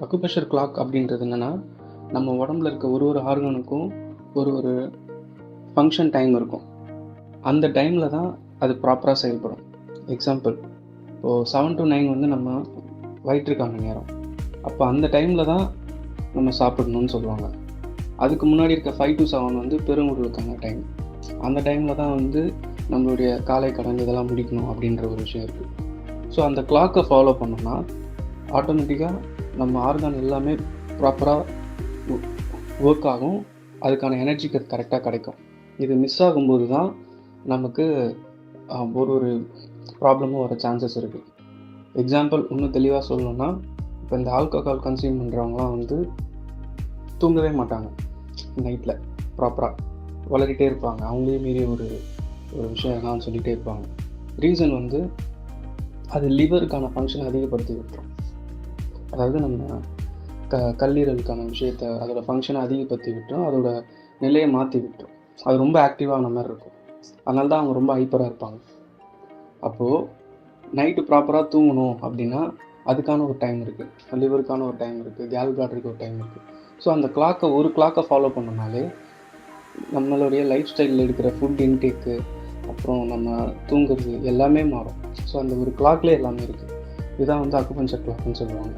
அக்குபெஷர் clock அப்படின்றது என்னென்னா, நம்ம உடம்புல இருக்க ஒரு ஒரு ஆர்கனுக்கும் ஒரு ஒரு ஃபங்க்ஷன் டைம் இருக்கும். அந்த டைமில் தான் அது ப்ராப்பராக செயல்படும். எக்ஸாம்பிள், இப்போது 7 to 9 வந்து நம்ம வயிற்றுக்கான நேரம். அப்போ அந்த டைமில் தான் நம்ம சாப்பிடணும்னு சொல்லுவாங்க. அதுக்கு முன்னாடி இருக்க 5 to 7 வந்து பெருங்குடலுக்கான டைம். அந்த டைமில் தான் வந்து நம்மளுடைய காலை கடன் இதெல்லாம் முடிக்கணும் அப்படின்ற ஒரு விஷயம் இருக்குது. ஸோ அந்த கிளாக்கை ஃபாலோ பண்ணோம்னா ஆட்டோமேட்டிக்காக நம்ம ஆர்கான் எல்லாமே ப்ராப்பராக ஒர்க் ஆகும். அதுக்கான எனர்ஜிக்கு கரெக்டாக கிடைக்கும். இது மிஸ் ஆகும்போது தான் நமக்கு ஒரு ஒரு ப்ராப்ளமும் வர சான்சஸ் இருக்குது. எக்ஸாம்பிள் இன்னும் தெளிவாக சொல்லணும்னா, இப்போ இந்த ஆல்கஹால் கன்சியூம் பண்ணுறவங்களாம் வந்து தூங்கவே மாட்டாங்க. நைட்டில் ப்ராப்பராக வளரிட்டே இருப்பாங்க. அவங்களே மீறி ஒரு ஒரு விஷயம்லாம் சொல்லிகிட்டே இருப்பாங்க. ரீசன் வந்து அது லிவருக்கான ஃபங்க்ஷனை அதிகப்படுத்தி விட்டுரும். அதாவது நம்ம கல்லீரலுக்கான விஷயத்தை அதோட ஃபங்க்ஷனை அதிகப்படுத்தி விட்டுரும். அதோட நிலையை மாற்றி விட்டுரும். அது ரொம்ப ஆக்டிவான மாதிரி இருக்கும். அதனால தான் அவங்க ரொம்ப ஹைப்பராக இருப்பாங்க. அப்போது நைட்டு ப்ராப்பராக தூங்கணும் அப்படின்னா அதுக்கான ஒரு டைம் இருக்குது. லிவருக்கான ஒரு டைம் இருக்குது. கேல் பிளாடருக்கு ஒரு டைம் இருக்குது. ஸோ அந்த கிளாக்கை ஃபாலோ பண்ணோம்னாலே நம்மளுடைய லைஃப் ஸ்டைலில் இருக்கிற ஃபுட் இன்டேக்கு, அப்புறம் நம்ம தூங்குறது எல்லாமே மாறும். ஸோ அந்த ஒரு கிளாக்லேயே எல்லாமே இருக்குது. இதுதான் வந்து அக்குபஞ்சர் கிளாக்னு சொல்லுவாங்க.